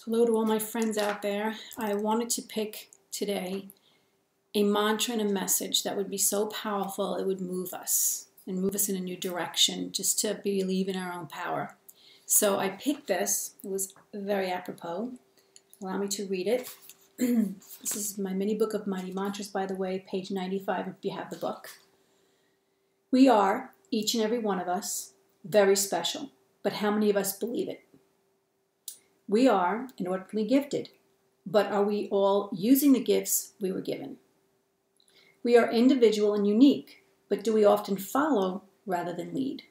Hello to all my friends out there. I wanted to pick today a mantra and a message that would be so powerful it would move us and move us in a new direction just to believe in our own power. So I picked this. It was very apropos. Allow me to read it. This is my mini book of Mighty Mantras, by the way, page 95 if you have the book. We are, each and every one of us, very special, but how many of us believe it? We are inordinately gifted, but are we all using the gifts we were given? We are individual and unique, but do we often follow rather than lead?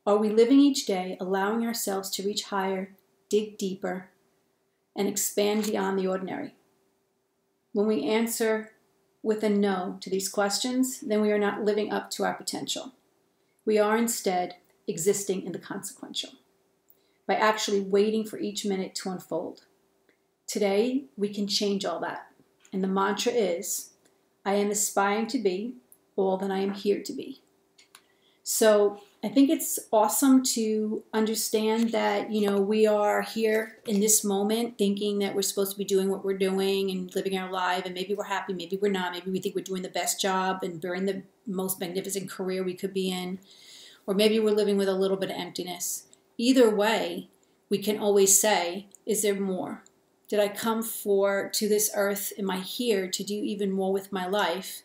Are we living each day allowing ourselves to reach higher, dig deeper, and expand beyond the ordinary? When we answer with a no to these questions, then we are not living up to our potential. We are instead existing in the consequential, by actually waiting for each minute to unfold. Today, we can change all that. And the mantra is, I am aspiring to be all that I am here to be. So I think it's awesome to understand that, we are here in this moment thinking that we're supposed to be doing what we're doing and living our life, and maybe we're happy, maybe we're not, maybe we think we're doing the best job and we're in the most magnificent career we could be in, or maybe we're living with a little bit of emptiness. Either way, we can always say, is there more? Did I come to this earth? Am I here to do even more with my life?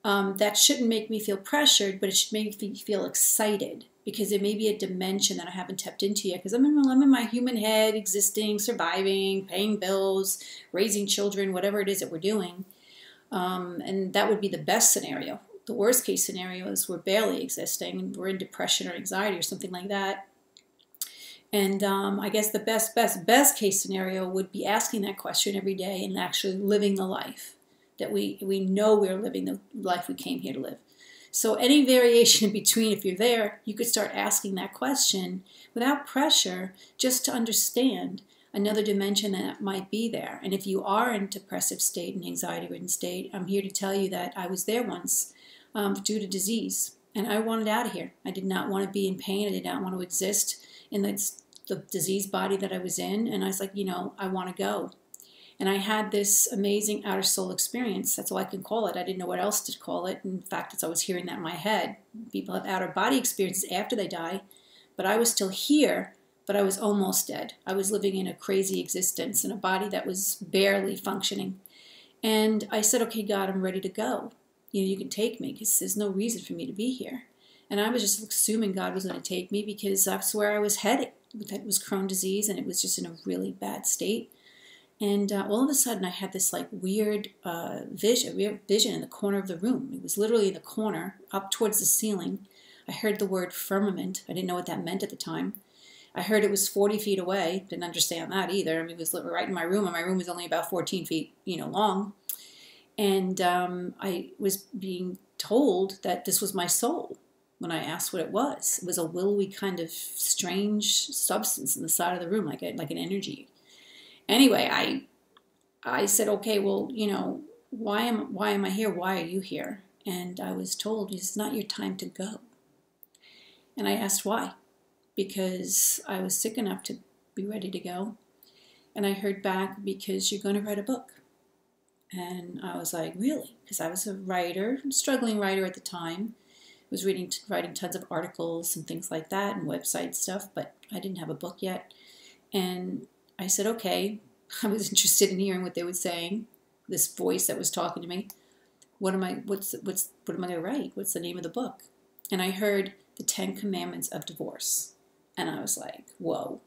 That shouldn't make me feel pressured, but it should make me feel excited, because there may be a dimension that I haven't tapped into yet, because I'm in my human head, existing, surviving, paying bills, raising children, whatever it is that we're doing. And that would be the best scenario. The worst case scenario is we're barely existing and we're in depression or anxiety or something like that. And I guess the best case scenario would be asking that question every day and actually living the life that we know we're living, the life we came here to live. So any variation in between, if you're there, you could start asking that question without pressure, just to understand another dimension that might be there. And if you are in a depressive state, an anxiety-ridden state, I'm here to tell you that I was there once due to disease. And I wanted out of here. I did not want to be in pain. I did not want to exist in the disease body that I was in. And I was like, I want to go. And I had this amazing outer soul experience. That's all I can call it. I didn't know what else to call it. In fact, I was hearing that in my head. People have outer body experiences after they die. But I was still here, but I was almost dead. I was living in a crazy existence in a body that was barely functioning. And I said, okay, God, I'm ready to go. You can take me, because there's no reason for me to be here. And I was just assuming God was going to take me because that's where I was headed. That was Crohn's disease, and it was just in a really bad state. And all of a sudden, I had this weird vision in the corner of the room. It was literally in the corner, up towards the ceiling. I heard the word firmament. I didn't know what that meant at the time. I heard it was 40 feet away. Didn't understand that either. I mean, it was right in my room, and my room was only about 14 feet, long. And I was being told that this was my soul when I asked what it was. It was a willowy kind of strange substance in the side of the room, like an energy. Anyway, I said, okay, well, why am I here? Why are you here? And I was told, it's not your time to go. And I asked why, because I was sick enough to be ready to go. And I heard back, because you're going to write a book. And I was like, really? Because I was a writer, struggling writer at the time. I was writing tons of articles and things like that and website stuff, but I didn't have a book yet. And I said, okay. I was interested in hearing what they were saying, this voice that was talking to me. What am I going to write? What's the name of the book? And I heard the 10 Commandments of Divorce. And I was like, whoa.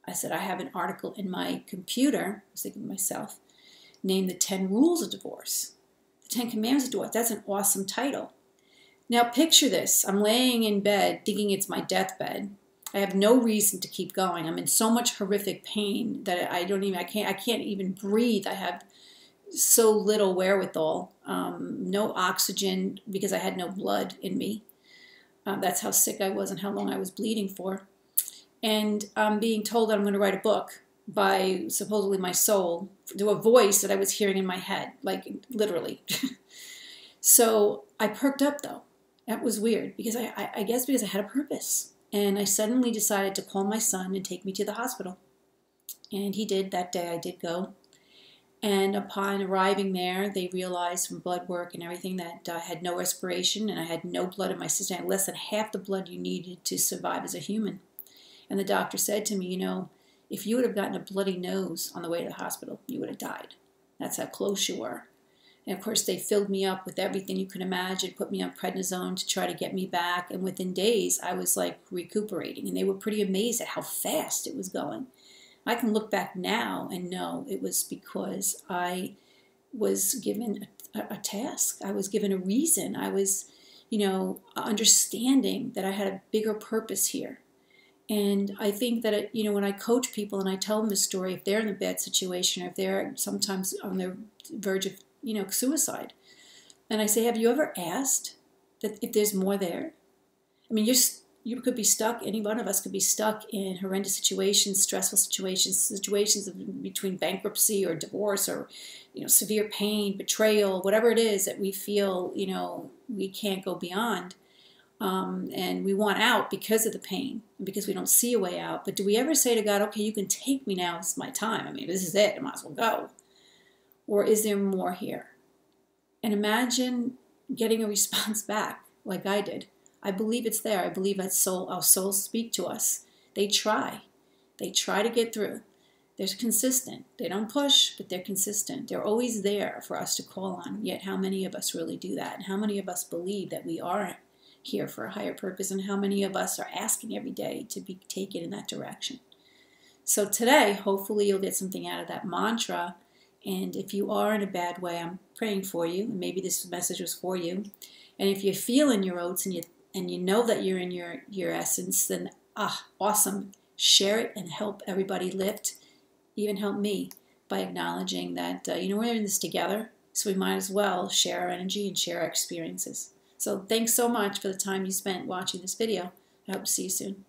I said, I have an article in my computer, I was thinking to myself, named the 10 Rules of Divorce. The 10 Commandments of Divorce. That's an awesome title. Now picture this. I'm laying in bed thinking it's my deathbed. I have no reason to keep going. I'm in so much horrific pain that I can't even breathe. I have so little wherewithal. No oxygen, because I had no blood in me. That's how sick I was and how long I was bleeding for. And I'm being told that I'm going to write a book by supposedly my soul, through a voice that I was hearing in my head, literally. So I perked up, though. That was weird, because I guess because I had a purpose. And I suddenly decided to call my son and take me to the hospital. And he did. That day I did go. And upon arriving there, they realized from blood work and everything that I had no respiration and I had no blood in my system. I had less than half the blood you needed to survive as a human. And the doctor said to me, you know, if you would have gotten a bloody nose on the way to the hospital, you would have died. That's how close you were. And of course, they filled me up with everything you can imagine, put me on prednisone to try to get me back. And within days, I was like recuperating. And they were pretty amazed at how fast it was going. I can look back now and know it was because I was given a task. I was given a reason. I was, you know, understanding that I had a bigger purpose here. And I think that, you know, when I coach people and I tell them the story, if they're in a bad situation or if they're sometimes on the verge of, you know, suicide, and I say, have you ever asked that if there's more there? I mean, you could be stuck, any one of us could be stuck in horrendous situations, stressful situations between bankruptcy or divorce or, you know, severe pain, betrayal, whatever it is that we feel, you know, we can't go beyond. And we want out because of the pain and because we don't see a way out. But do we ever say to God, okay, you can take me now, it's my time. I mean, this is it, I might as well go. Or is there more here? And imagine getting a response back like I did. I believe it's there. I believe that our souls speak to us. They try. They try to get through. They're consistent. They don't push, but they're consistent. They're always there for us to call on. Yet how many of us really do that? And how many of us believe that we are here for a higher purpose? And how many of us are asking every day to be taken in that direction? So today, hopefully you'll get something out of that mantra. And if you are in a bad way, I'm praying for you. And maybe this message was for you. And if you feel in your oats and you know that you're in your essence, then awesome. Share it and help everybody lift. Even help me by acknowledging that, you know, we're in this together. So we might as well share our energy and share our experiences. So thanks so much for the time you spent watching this video. I hope to see you soon.